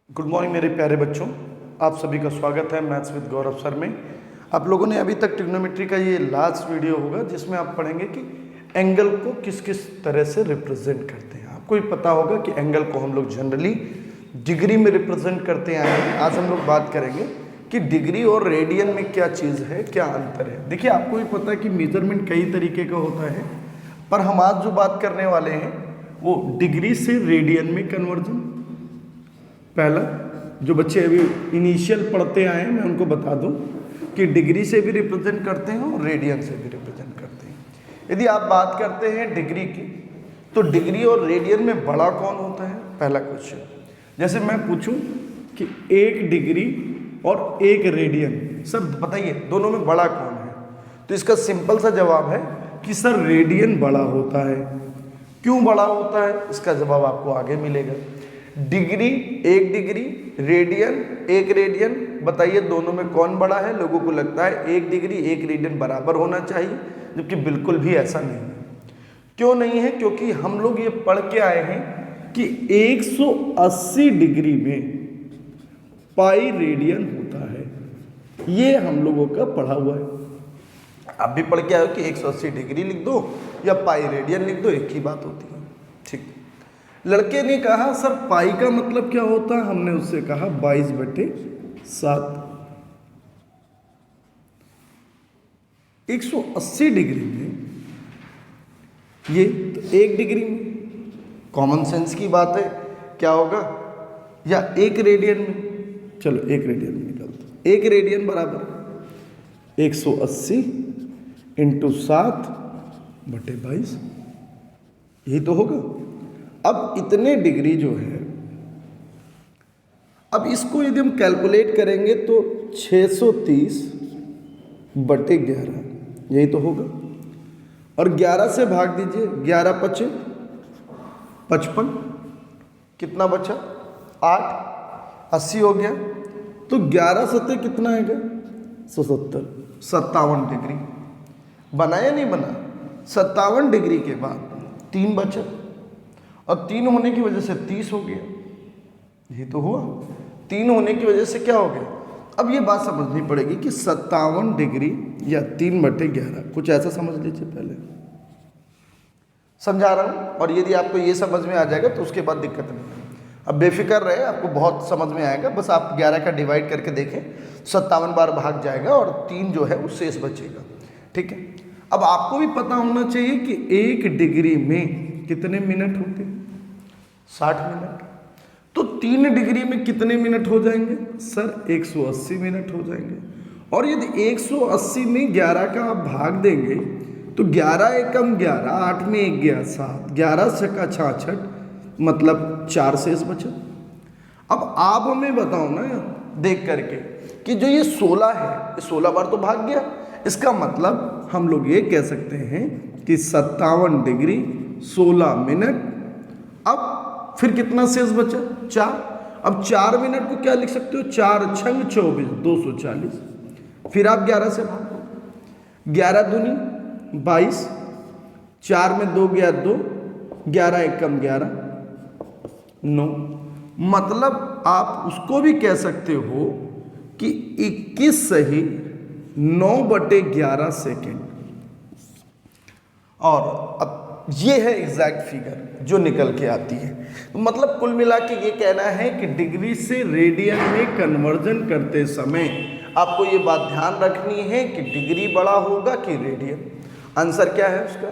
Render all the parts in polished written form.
Good morning मेरे प्यारे बच्चों, आप सभी का स्वागत है मैथ्स विद गौरव सर में। आप लोगों ने अभी तक ट्रिग्नोमेट्री का ये लास्ट वीडियो होगा जिसमें आप पढ़ेंगे कि एंगल को किस किस तरह से रिप्रेजेंट करते हैं। आपको ही पता होगा कि एंगल को हम लोग जनरली डिग्री में रिप्रेजेंट करते हैं। आज हम लोग बात करेंगे कि डिग्री और रेडियन में क्या चीज़ है, क्या अंतर है। देखिए, आपको भी पता है कि मेजरमेंट कई तरीके का होता है, पर हम आज जो बात करने वाले हैं वो डिग्री से रेडियन में कन्वर्जन। पहला, जो बच्चे अभी इनिशियल पढ़ते आए हैं मैं उनको बता दूं कि डिग्री से भी रिप्रेजेंट करते हैं और रेडियन से भी रिप्रेजेंट करते हैं। यदि आप बात करते हैं डिग्री की, तो डिग्री और रेडियन में बड़ा कौन होता है, पहला क्वेश्चन। जैसे मैं पूछूं कि 1 डिग्री और 1 रेडियन, सर बताइए दोनों में बड़ा कौन है, तो इसका सिंपल सा जवाब है कि सर रेडियन बड़ा होता है। क्यों बड़ा होता है, इसका जवाब आपको आगे मिलेगा। डिग्री 1 डिग्री, रेडियन 1 रेडियन, बताइए दोनों में कौन बड़ा है। लोगों को लगता है 1 डिग्री 1 रेडियन बराबर होना चाहिए, जबकि बिल्कुल भी ऐसा नहीं है। क्यों नहीं है? क्योंकि हम लोग ये पढ़ के आए हैं कि 180 डिग्री में पाई रेडियन होता है। ये हम लोगों का पढ़ा हुआ है। आप भी पढ़ के आए हो कि 180 डिग्री लिख दो या पाई रेडियन लिख दो, एक ही बात होती है। ठीक। लड़के ने कहा सर पाई का मतलब क्या होता है, हमने उससे कहा 22/7। 180 डिग्री में ये तो 1 डिग्री में, कॉमन सेंस की बात है, क्या होगा, या 1 रेडियन में, चलो 1 रेडियन में निकालते। 1 रेडियन बराबर 180 × 7/22, यही तो होगा। अब इतने डिग्री जो है, अब इसको यदि हम कैलकुलेट करेंगे तो 630/11, यही तो होगा। और 11 से भाग दीजिए, 11 × 5 = 55, कितना बचा 8, 80 हो गया। तो 11 × 7 कितना आएगा 170, 57 डिग्री बना या नहीं बना। 57 डिग्री के बाद 3 बचा, और 3 होने की वजह से 30 हो गया, ये तो हुआ। 3 होने की वजह से क्या हो गया। अब ये बात समझनी पड़ेगी कि 57 डिग्री या 3/11, कुछ ऐसा समझ लीजिए, पहले समझा रहा हूँ। और यदि आपको ये समझ में आ जाएगा तो उसके बाद दिक्कत नहीं है। अब बेफिक्र रहे, आपको बहुत समझ में आएगा। बस आप 11 का डिवाइड करके देखें, 57 बार भाग जाएगा और 3 जो है वो शेष बचेगा। ठीक है। अब आपको भी पता होना चाहिए कि 1 डिग्री में कितने मिनट होते हैं, 60 मिनट। तो 3 डिग्री में कितने मिनट हो जाएंगे सर, 180 मिनट हो जाएंगे। और यदि 180 में 11 का आप भाग देंगे तो 11 एकम 11, 8 में 1 गया 7, 11 × 6 = 66, मतलब 4 शेष बचा। अब आप हमें बताओ ना देख करके कि जो ये 16 है, ये 16 बार तो भाग गया। इसका मतलब हम लोग ये कह सकते हैं कि 57 डिग्री 16 मिनट। अब फिर कितना शेष बचा, 4। अब 4 मिनट को क्या लिख सकते हो, 4 × 6 = 24, 240। फिर आप 11 से भागो, 11 दूनी 22, 4 में 2 गया 2, 11 एकम 11, 9। मतलब आप उसको भी कह सकते हो कि 21 सही 9/11 सेकेंड। और अब ये है एग्जैक्ट फिगर जो निकल के आती है। तो मतलब कुल मिला के ये कहना है कि डिग्री से रेडियन में कन्वर्जन करते समय आपको ये बात ध्यान रखनी है कि डिग्री बड़ा होगा कि रेडियन। आंसर क्या है उसका,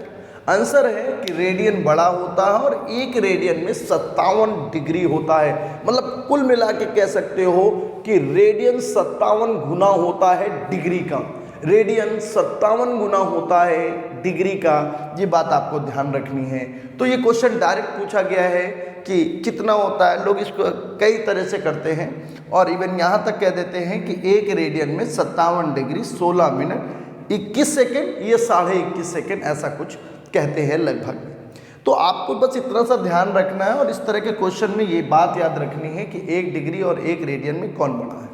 आंसर है कि रेडियन बड़ा होता है और 1 रेडियन में 57 डिग्री होता है। मतलब कुल मिला के कह सकते हो कि रेडियन 57 गुना होता है डिग्री का, रेडियन 57 गुना होता है डिग्री का। ये बात आपको ध्यान रखनी है। तो ये क्वेश्चन डायरेक्ट पूछा गया है कि कितना होता है। लोग इसको कई तरह से करते हैं और इवन यहाँ तक कह देते हैं कि 1 रेडियन में 57 डिग्री 16 मिनट 21 सेकेंड, ये 21.5 सेकेंड, ऐसा कुछ कहते हैं लगभग। तो आपको बस इतना सा ध्यान रखना है और इस तरह के क्वेश्चन में ये बात याद रखनी है कि 1 डिग्री और 1 रेडियन में कौन बड़ा है।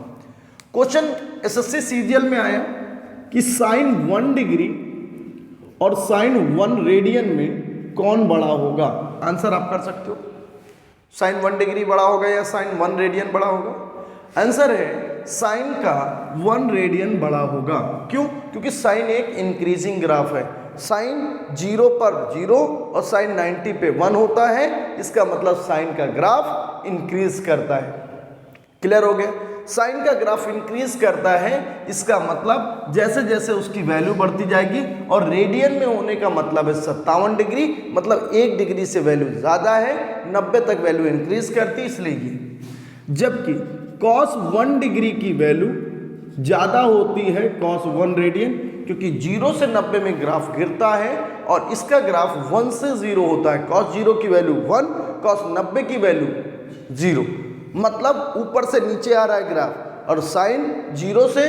क्वेश्चन SSC CGL में आया कि sin 1 डिग्री और sin 1 रेडियन में कौन बड़ा होगा। आंसर आप कर सकते हो। साइन 1 डिग्री बड़ा होगा या साइन 1 रेडियन बड़ा होगा? आंसर है साइन का 1 रेडियन बड़ा होगा। क्यों? क्योंकि साइन एक इंक्रीजिंग ग्राफ है। साइन 0 पर 0 और साइन 90 पे 1 होता है, इसका मतलब साइन का ग्राफ इंक्रीज करता है। क्लियर हो गया? साइन का ग्राफ इंक्रीज करता है, इसका मतलब जैसे जैसे उसकी वैल्यू बढ़ती जाएगी, और रेडियन में होने का मतलब है 57 डिग्री, मतलब 1 डिग्री से वैल्यू ज़्यादा है, 90 तक वैल्यू इंक्रीज करती, इसलिए ये। जबकि cos 1 डिग्री की वैल्यू ज़्यादा होती है cos 1 रेडियन, क्योंकि 0 से 90 में ग्राफ गिरता है और इसका ग्राफ 1 से 0 होता है। cos 0 की वैल्यू 1, cos 90 की वैल्यू 0, मतलब ऊपर से नीचे आ रहा है ग्राफ। और साइन 0 से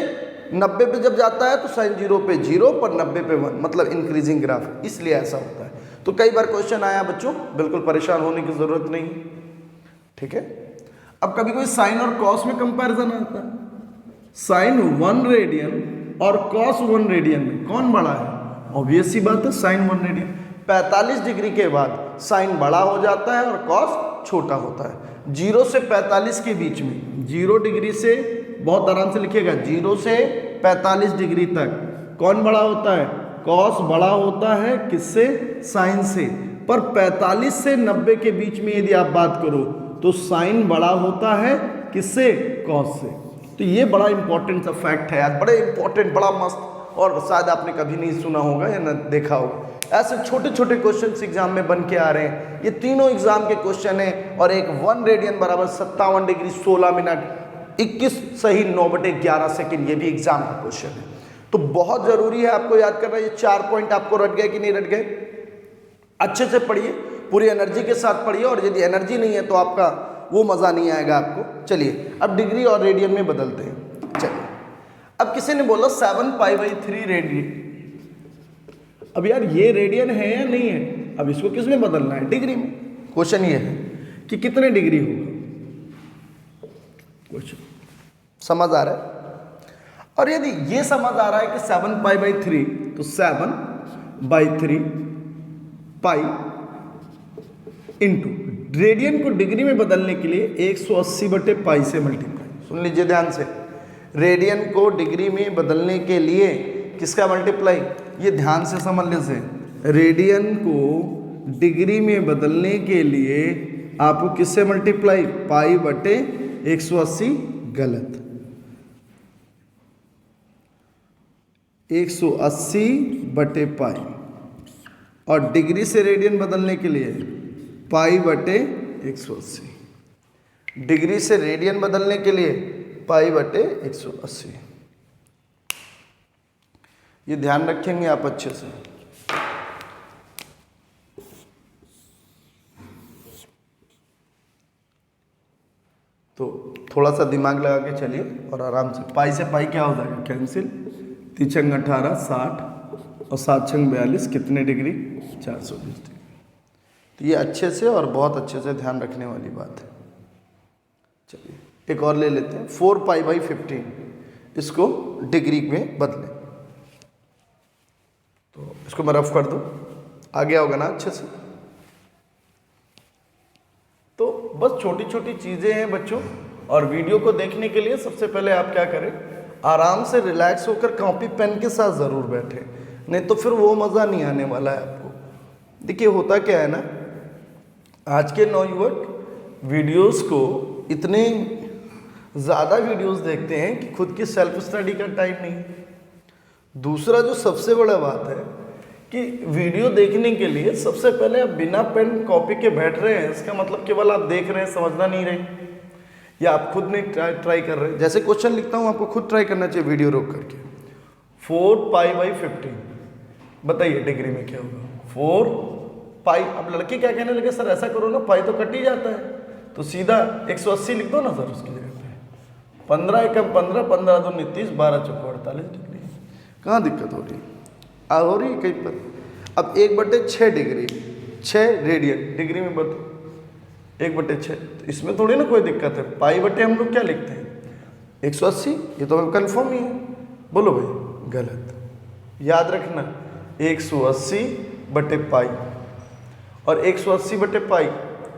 90 पे जब जाता है तो साइन 0 पे 0 पर 90 पे 1, मतलब इंक्रीजिंग ग्राफ, इसलिए ऐसा होता है। तो कई बार क्वेश्चन आया बच्चों, बिल्कुल परेशान होने की जरूरत नहीं, ठीक है। अब कभी कोई साइन और कॉस में कंपैरिजन आता है, साइन 1 रेडियन और कॉस 1 रेडियन में कौन बड़ा है? ऑब्वियस सी बात है साइन 1 रेडियन। 45 डिग्री के बाद साइन बड़ा हो जाता है और कॉस छोटा होता है। 0 से 45 के बीच में, 0 डिग्री से, बहुत आराम से लिखिएगा, 0 से 45 डिग्री तक कौन बड़ा होता है? कॉस बड़ा होता है किससे? साइन से। पर 45 से 90 के बीच में यदि आप बात करो तो साइन बड़ा होता है किससे? कॉस से। तो ये बड़ा इंपॉर्टेंट सा फैक्ट है यार, बड़े इंपॉर्टेंट, बड़ा मस्त, और शायद आपने कभी नहीं सुना होगा या ना देखा होगा। ऐसे छोटे छोटे क्वेश्चंस एग्जाम में बन के आ रहे हैं। ये तीनों एग्जाम के क्वेश्चन हैं, और एक 1 रेडियन बराबर 57 डिग्री 16 मिनट 21 सही 9/11 सेकेंड, ये भी एग्जाम का क्वेश्चन है। तो बहुत जरूरी है आपको याद करना। ये 4 पॉइंट आपको रट गए कि नहीं रट गए? अच्छे से पढ़िए, पूरी एनर्जी के साथ पढ़िए, और यदि एनर्जी नहीं है तो आपका वो मज़ा नहीं आएगा आपको। चलिए अब डिग्री और रेडियन में बदलते हैं। चलिए, अब किसी ने बोला 7π/3 रेडियन। अब यार ये रेडियन है या नहीं है? अब इसको किस में बदलना है? डिग्री में। क्वेश्चन ये है कि कितने डिग्री होगा, क्वेश्चन समझ आ रहा है? और यदि ये समझ आ रहा है कि 7π/3, तो 7/3 पाई इंटू रेडियन को डिग्री में बदलने के लिए 180/π से मल्टीप्लाई। सुन लीजिए ध्यान से, रेडियन को डिग्री में बदलने के लिए किसका मल्टीप्लाई? ये ध्यान से समझ लीजिए, रेडियन को डिग्री में बदलने के लिए आपको किससे मल्टीप्लाई? π/180। गलत, 180/π, और डिग्री से रेडियन बदलने के लिए π/180। डिग्री से रेडियन बदलने के लिए π/180। ये ध्यान रखेंगे आप अच्छे से। तो थोड़ा सा दिमाग लगा के चलिए और आराम से। पाई से पाई क्या हो जाएगा? कैंसिल। 3 18 60 और 7 42, कितने डिग्री? 420 डिग्री। तो ये अच्छे से और बहुत अच्छे से ध्यान रखने वाली बात है। चलिए एक और ले लेते हैं, 4π/15, इसको डिग्री में बदलें। तो इसको मैं रफ कर दूं, आ गया होगा ना अच्छे से? तो बस छोटी छोटी चीज़ें हैं बच्चों, और वीडियो को देखने के लिए सबसे पहले आप क्या करें, आराम से रिलैक्स होकर कॉपी पेन के साथ ज़रूर बैठें, नहीं तो फिर वो मज़ा नहीं आने वाला है आपको। देखिए होता क्या है ना, आज के नौयुवक वीडियोस को इतने ज़्यादा वीडियोस देखते हैं कि खुद की सेल्फ स्टडी का टाइम नहीं। दूसरा जो सबसे बड़ा बात है कि वीडियो देखने के लिए सबसे पहले आप बिना पेन कॉपी के बैठ रहे हैं, इसका मतलब केवल आप देख रहे हैं, समझना नहीं रहे, या आप खुद नहीं ट्राई कर रहे हैं। जैसे क्वेश्चन लिखता हूँ, आपको खुद ट्राई करना चाहिए वीडियो रोक करके। 4π/15 बताइए डिग्री में क्या होगा? 4π। अब लड़के क्या कहने लगे, सर ऐसा करो ना, पाई तो कट ही जाता है, तो सीधा 180 लिख दो ना सर उसकी जगह पे। 15 एकम 15, 15 दूनी 30, 12 चौको 48 डिग्री। कहाँ दिक्कत हो रही है? हो रही है कहीं पर। अब 1/6 डिग्री, 6 रेडियन डिग्री में बदलो, 1/6, तो इसमें थोड़ी ना कोई दिक्कत है। π/, हम लोग क्या लिखते हैं? 180, ये तो कन्फर्म ही है। बोलो भाई, गलत। याद रखना 180/π, और 180/π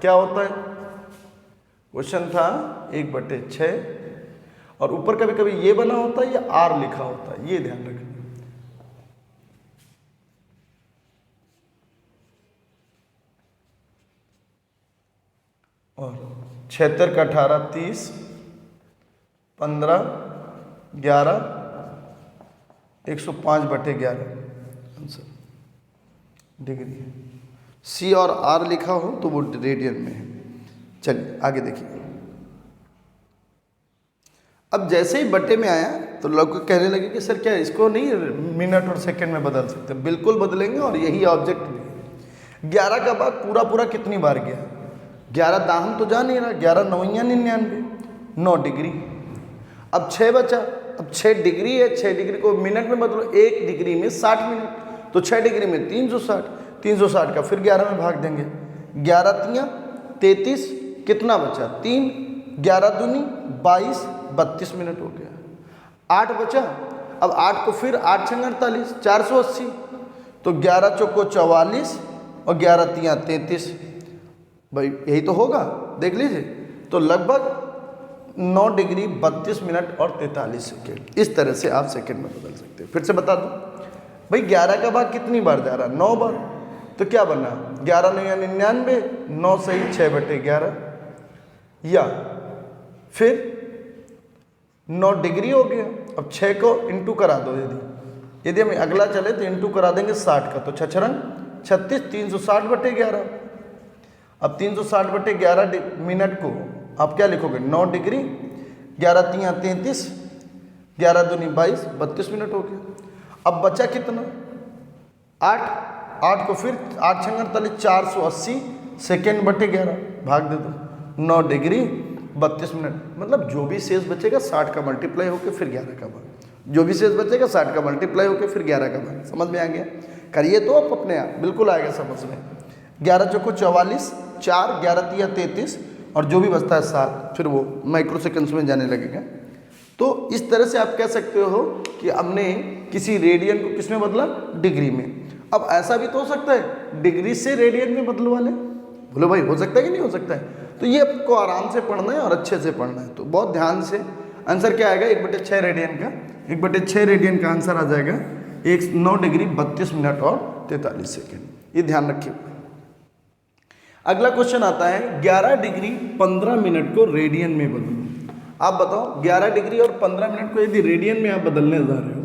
क्या होता है? क्वेश्चन था 1/6 और ऊपर कभी कभी ये बना होता है या आर लिखा होता है, ये ध्यान रखना। और 76 का 18 30 15 11 105/11 आंसर डिग्री। सी और आर लिखा हो तो वो रेडियन में है। चलिए आगे देखिए। अब जैसे ही बटे में आया तो लोग कहने लगे कि सर क्या इसको नहीं मिनट और सेकंड में बदल सकते? बिल्कुल बदलेंगे और यही ऑब्जेक्ट भी है। 11 का बाद पूरा पूरा कितनी बार गया? 11 दाहन तो जा नहीं रहा, 11 9 99 9 डिग्री। अब 6 बचा, अब 6 डिग्री है, 6 डिग्री को मिनट में बदलो, 1 डिग्री में 60 मिनट, तो 6 डिग्री में 360, 360 का फिर 11 में भाग देंगे, 11 तियाँ 33, कितना बचा 3, 11 दूनी 22, 32 मिनट हो गया। 8 बचा, अब 8 को फिर 8 छंग 48, 480, तो 11 चौको 44 और 11 तियाँ 33, भाई यही तो होगा, देख लीजिए। तो लगभग 9 डिग्री 32 मिनट और 43 सेकेंड। इस तरह से आप सेकेंड में बदल सकते हैं। फिर से बता दूं भाई, 11 का भाग कितनी बार जा रहा है? 9 बार। तो क्या बना? 11 9 99, 9 सही 6/11, या फिर 9 डिग्री हो गया। अब 6 को इंटू करा दो, यदि हम अगला चले तो इंटू करा देंगे 60 का, तो 6 36, 360/11। अब 360/11 मिनट को आप क्या लिखोगे? 9 डिग्री, 11 तियाँ 33, 11 दूनी 22, 32 मिनट हो गया। अब बचा कितना? 8, 8 को फिर 8 छंग 48, 480 सेकेंड/11 भाग दे दो, 9 डिग्री 32 मिनट। मतलब जो भी शेष बचेगा 60 का मल्टीप्लाई होकर फिर 11 का भाग, जो भी शेष बचेगा 60 का मल्टीप्लाई होकर फिर 11 का भाग। समझ में आ गया? करिए तो आप अपने आप बिल्कुल आएगा समझ में। 11 चौको 44, 4, 11 तियाँ 33 और जो भी बचता है 7, फिर वो माइक्रो सेकंड्स में जाने लगेगा। तो इस तरह से आप कह सकते हो कि हमने किसी रेडियन को किस में बदला? डिग्री में। अब ऐसा भी तो हो सकता है डिग्री से रेडियन में बदलवा लें। बोलो भाई हो सकता है कि नहीं हो सकता है? तो ये आपको आराम से पढ़ना है और अच्छे से पढ़ना है, तो बहुत ध्यान से। आंसर क्या आएगा? 1/6 रेडियन का, 1/6 रेडियन का आंसर आ जाएगा 9 डिग्री 32 मिनट और 43 सेकेंड। ये ध्यान रखिए। अगला क्वेश्चन आता है 11 डिग्री 15 मिनट को रेडियन में बदलो। आप बताओ 11 डिग्री और 15 मिनट को यदि रेडियन में आप बदलने जा रहे हो,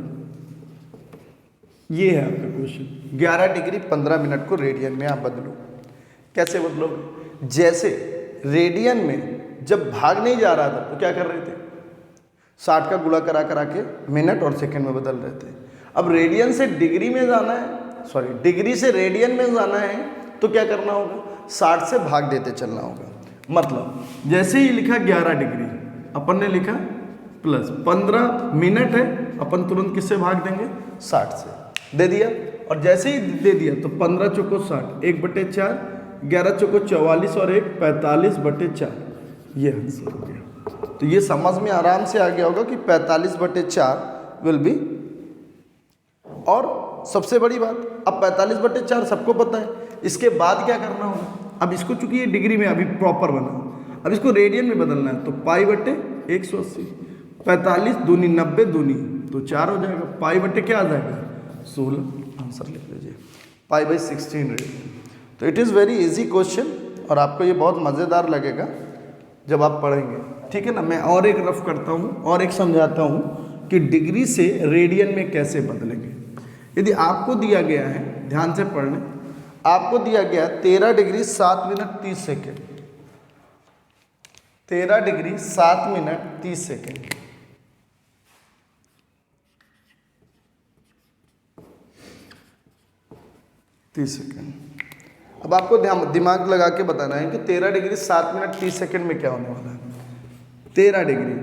ये है आपका क्वेश्चन। 11 डिग्री 15 मिनट को रेडियन में आप बदलो। कैसे बदलोगे? जैसे रेडियन में जब भाग नहीं जा रहा था तो क्या कर रहे थे? 60 का गुणा करा करा के मिनट और सेकंड में बदल रहे थे। अब रेडियन से डिग्री में जाना है, सॉरी डिग्री से रेडियन में जाना है, तो क्या करना होगा? 60 से भाग देते चलना होगा। मतलब जैसे ही लिखा 11 डिग्री, अपन ने लिखा प्लस 15 मिनट है, अपन तुरंत किससे भाग देंगे? 60 से दे दिया। और जैसे ही दे दिया तो 15 चौको 60, 1/4, 11 चौको 44 और 1 45/4, ये आंसर हो गया। तो ये समझ में आराम से आ गया होगा कि 45/4 विल बी। और सबसे बड़ी बात, अब 45/4 सबको पता है, इसके बाद क्या करना होगा? अब इसको चूंकि ये डिग्री में अभी प्रॉपर बना, अब इसको रेडियन में बदलना है, तो पाई/180, 45 दूनी 90 दूनी तो 4 हो जाएगा, पाई/ क्या आ जाएगा? 16। आंसर लिख लीजिए, पाई/16 रेडियन। तो it is very easy question और आपको ये बहुत मज़ेदार लगेगा जब आप पढ़ेंगे। ठीक है ना? मैं और एक रफ करता हूँ और एक समझाता हूँ कि डिग्री से रेडियन में कैसे बदलेंगे। यदि आपको दिया गया है, ध्यान से पढ़ लें, आपको दिया गया 13 degree 7 minute 30 second, 13 degree 7 minute 30 second. अब आपको दिमाग लगा के बताना है कि 13 डिग्री 7 मिनट 30 सेकेंड में क्या होने वाला है। 13 डिग्री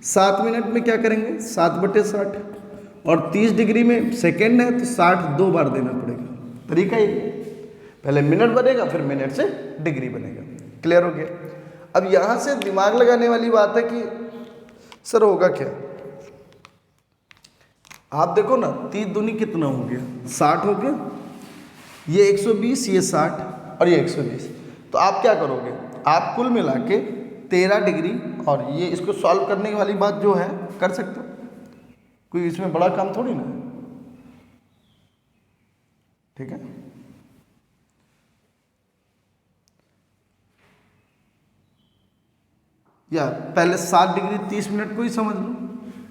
7 मिनट में क्या करेंगे? 7/60, और 30 डिग्री में सेकेंड है तो 60 2 बार देना पड़ेगा। तरीका ये, पहले मिनट बनेगा फिर मिनट से डिग्री बनेगा। क्लियर हो गया? अब यहाँ से दिमाग लगाने वाली बात है कि सर होगा क्या? आप देखो ना, 30 दूनी कितना हो गया? 60 हो गया, ये 120, ये 60 और ये 120। तो आप क्या करोगे? आप कुल मिला के 13 डिग्री, और ये इसको सॉल्व करने वाली बात जो है कर सकते हो, कोई इसमें बड़ा काम थोड़ी ना है। ठीक है, या पहले 7 डिग्री 30 मिनट को ही समझ लो,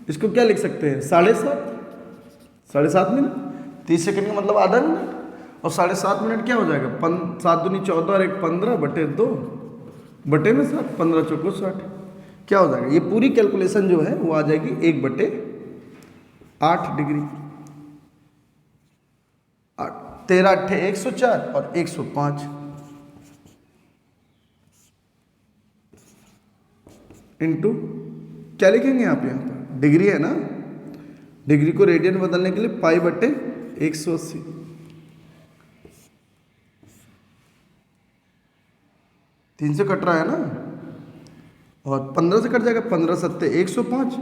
इसको क्या लिख सकते हैं 7.5 मिनट, 30 सेकंड का मतलब आधा मिनट, और 7.5 मिनट क्या हो जाएगा 7 दूनी 14 और 1 15 बटे 2 बटे में 7, 15 चौको 60, क्या हो जाएगा, ये पूरी कैलकुलेशन जो है वो आ जाएगी 1/8 डिग्री, 13 अट्ठे 104 और 105 इंटू क्या लिखेंगे आप यहाँ पर, डिग्री है ना, डिग्री को रेडियन बदलने के लिए पाई बटे 180, 3 से कट रहा है ना, और 15 से कट जाएगा, 15 सत्ते 105,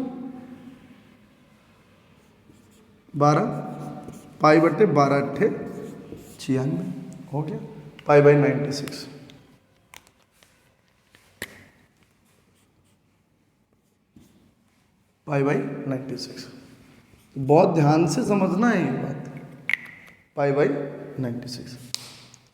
12 पाई बटे 12 अट्ठे 96, हो गया पाई बाई 96। पाई बाई 96, बहुत ध्यान से समझना है ये बात, पाई बाई 96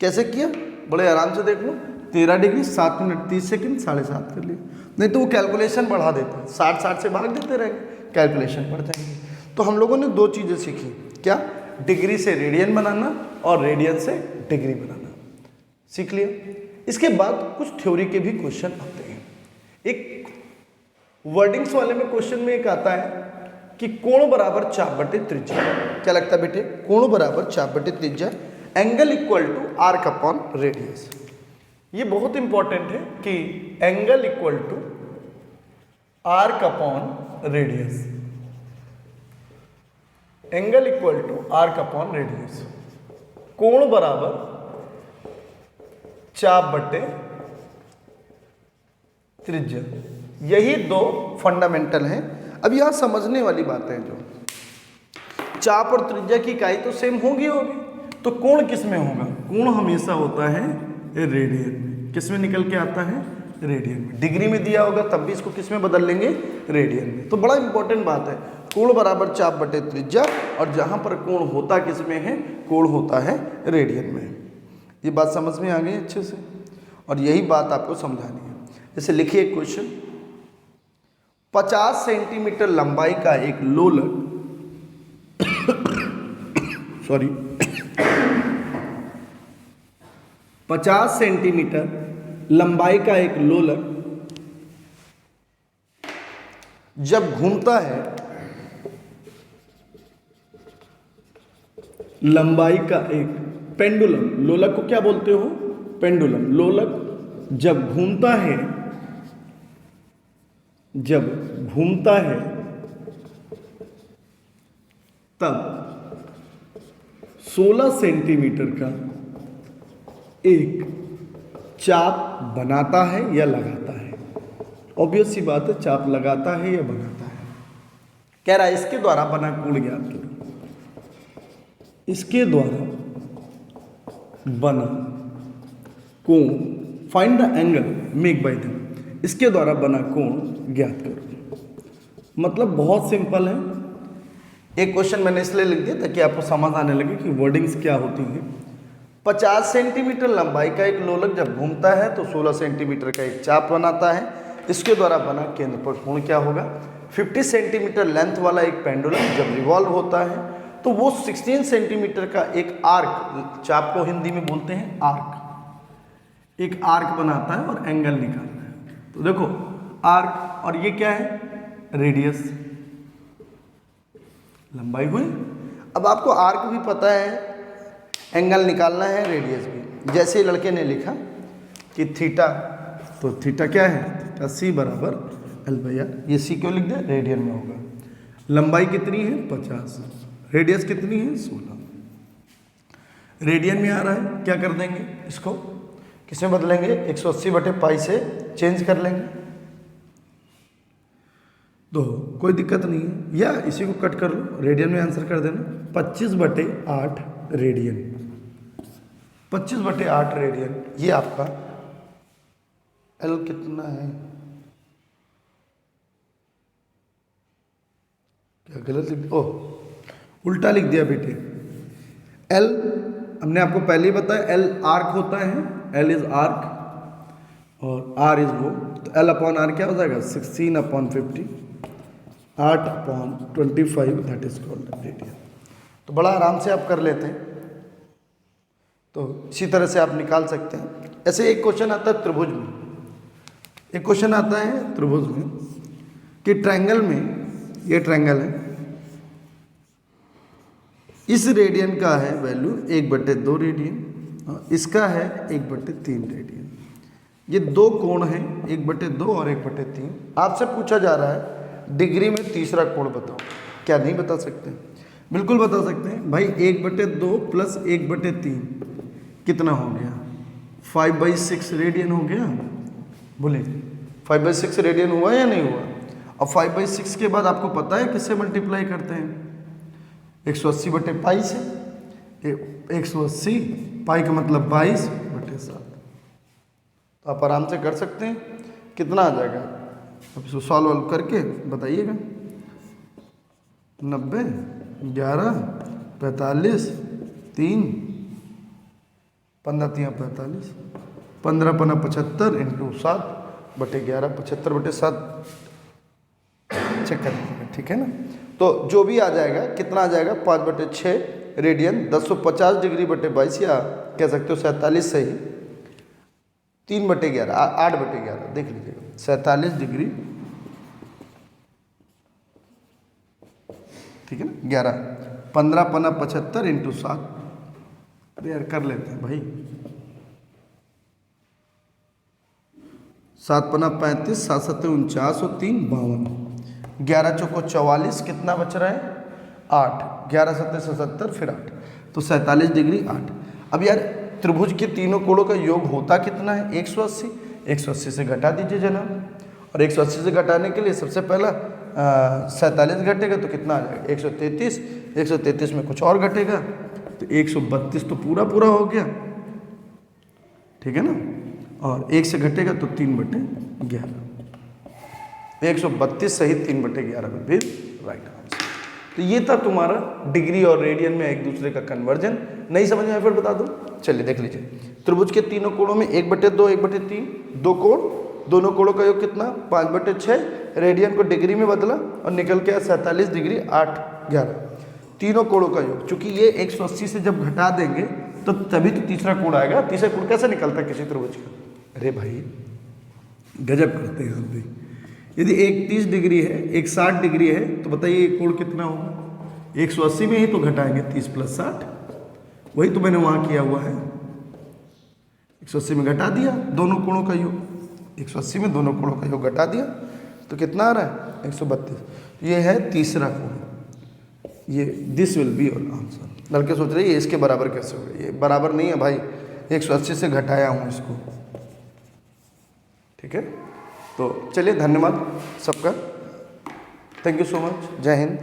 कैसे किया, बड़े आराम से देख लो, 13 डिग्री 7 मिनट 30 सेकंड 7.5 कर लिया, नहीं तो वो कैलकुलेशन बढ़ा देते हैं, 60 से भाग देते रहेंगे, कैलकुलेशन बढ़ जाएंगे। तो हम लोगों ने 2 चीज़ें सीखी, क्या, डिग्री से रेडियन बनाना और रेडियन से डिग्री बनाना, सीख लिया। इसके बाद कुछ थ्योरी के भी क्वेश्चन आते हैं। एक वर्डिंग्स वाले में क्वेश्चन में एक आता है कि कोण बराबर चाप बटे त्रिज्या, क्या लगता है बेटे, कोण बराबर चाप बटे त्रिज्या, angle equal to arc upon radius. ये बहुत इंपॉर्टेंट है कि angle equal to arc upon radius, angle equal to arc upon radius, कोण बराबर चाप बटे त्रिज्या, यही 2 फंडामेंटल हैं। अब यहां समझने वाली बातें हैं, जो चाप और त्रिज्या की इकाई तो सेम होगी, तो कोण किस में होगा, कोण हमेशा होता है रेडियन में, किस में निकल के आता है, रेडियन में। डिग्री में दिया होगा तब भी इसको किस में बदल लेंगे, रेडियन में। तो बड़ा इंपॉर्टेंट बात है, कोण बराबर चाप बटे त्रिज्या, और जहां पर कोण होता किस में है, कोण होता है रेडियन में। ये बात समझ में आ गई अच्छे से, और यही बात आपको समझानी है। जैसे लिखिए क्वेश्चन, 50 सेंटीमीटर लंबाई का एक लोलक सॉरी 50 सेंटीमीटर लंबाई का एक लोलक जब घूमता है, लंबाई का एक पेंडुलम, लोलक को क्या बोलते हो, पेंडुलम, लोलक जब घूमता है, तब 16 सेंटीमीटर का एक चाप बनाता है या लगाता है। ऑब्वियस सी बात है, चाप लगाता है या बनाता है। कह रहा है इसके द्वारा बना कोण ज्ञात करो, इसके द्वारा बना कोण, find the angle make bye them, इसके द्वारा बना कोण ज्ञात करो। मतलब बहुत सिंपल है। एक क्वेश्चन मैंने इसलिए लिख दिया ताकि आपको समझ आने लगे कि वर्डिंग्स क्या होती हैं। 50 सेंटीमीटर लंबाई का एक लोलक जब घूमता है तो 16 सेंटीमीटर का एक चाप बनाता है, इसके द्वारा बना केंद्र पर कोण क्या होगा। 50 सेंटीमीटर लेंथ वाला एक पेंडुलम जब रिवॉल्व होता है तो वो 16 सेंटीमीटर का एक आर्क, चाप को हिंदी में बोलते हैं आर्क, एक आर्क बनाता है और एंगल निकालता है। तो देखो आर्क, और ये क्या है, रेडियस, लंबाई हुई। अब आपको आर्क भी पता है, एंगल निकालना है, रेडियस भी। जैसे लड़के ने लिखा कि थीटा, तो थीटा क्या है, थीटा सी बराबर एल बाई आर। ये सी क्यों लिख दिया, रेडियन में होगा। लंबाई कितनी है 50, रेडियस कितनी है 16, रेडियन में आ रहा है। क्या कर देंगे, इसको किसमें बदलेंगे, 180 बटे पाई से चेंज कर लेंगे, तो कोई दिक्कत नहीं है। या इसी को कट कर लो, रेडियन में आंसर कर देना, 25 बटे 8 रेडियन, 25 बटे 8 रेडियन। ये आपका एल कितना है देखा गलत लिख दिया, ओह उल्टा लिख दिया बेटे। एल हमने आपको पहले ही बताया एल आर्क होता है, एल इज आर्क और आर इज वो, तो एल अपॉन आर क्या हो जाएगा 16/50, 8/25 दैट इज कॉल्ड रेडियन। तो बड़ा आराम से आप कर लेते हैं, तो इसी तरह से आप निकाल सकते हैं। ऐसे एक क्वेश्चन आता है त्रिभुज में, एक क्वेश्चन आता है त्रिभुज में कि ट्रायंगल में, ये ट्रायंगल है, इस रेडियन का है वैल्यू 1/2 रेडियन और इसका है 1/3 रेडियन। ये दो कोण हैं 1/2 और 1/3। आपसे पूछा जा रहा है डिग्री में तीसरा कोण बताओ, क्या नहीं बता सकते? बिल्कुल बता सकते हैं भाई। 1/2 प्लस 1/3 कितना हो गया? 5/6 रेडियन हो गया। बोले 5/6 रेडियन हुआ या नहीं हुआ? अब 5/6 के बाद आपको पता है किससे मल्टीप्लाई करते हैं? 180/पाई से। 180 पाई का मतलब 22/7। तो आप आराम से कर सकते हैं। कितना आ जाएगा? अब इसको सॉल्व करके बताइएगा। 90, 11, 45, 3, 15 3 45, 15 5 75 इंटू 7/11, 75/7 चेक कर लीजिएगा, ठीक है ना। तो जो भी आ जाएगा, कितना आ जाएगा? 5/6 रेडियन, 1050 डिग्री बटे 22, या कह सकते हो 47 सही, 3/11, 8/11 देख लीजिएगा, 47 डिग्री, ठीक है ना। 11, 15 5 75 इंटू 7, अरे यार कर लेते हैं भाई, 7 5 35, 7 7 49 और 3 52, 11 चौको 44, कितना बच रहा है? 8, 11 7 77, फिर 8, तो 47 डिग्री 8। अब यार त्रिभुज के तीनों कोणों का योग होता कितना है? 180। 180 से घटा दीजिए जनाब, और 180 से घटाने के लिए सबसे पहला 47 घटेगा तो कितना आ जाएगा? 133। 133 में कुछ और घटेगा तो 132 तो पूरा पूरा हो गया, ठीक है ना। और 1 से घटेगा तो 3/11, 132 सही 3/11 में भी राइट आंसर। तो ये था तुम्हारा डिग्री और रेडियन में एक दूसरे का कन्वर्जन। नहीं समझ में आया फिर बता दूं? चलिए देख लीजिए। त्रिभुज के तीनों कोणों में 1/2 1/3 दो कोण, दोनों कोणों का योग कितना? 5/6, रेडियन को डिग्री में बदला और निकल के 47 डिग्री 8 11, तीनों कोणों का योग। चूंकि ये 180 से जब घटा देंगे तो तभी तो तीसरा कोण आएगा। तीसरा कोण कैसे निकलता है किसी त्रिभुज का? अरे भाई गजब करते हैं हम भी। यदि एक 30 डिग्री है, एक 60 डिग्री है, तो बताइए ये कोण कितना होगा? 180 में ही तो घटाएंगे 30 + 60, वही तो मैंने वहाँ किया हुआ है। 180 में घटा दिया दोनों कोणों का योग, 180 में दोनों कोणों का योग घटा दिया तो कितना आ रहा है? 132। ये है तीसरा कोण। ये this will be your answer. लड़के सोच रहे हैं इसके बराबर कैसे हो गया? ये बराबर नहीं है भाई, 180 से घटाया हूँ इसको, ठीक है। तो चलिए धन्यवाद सबका, थैंक यू सो मच, जय हिंद।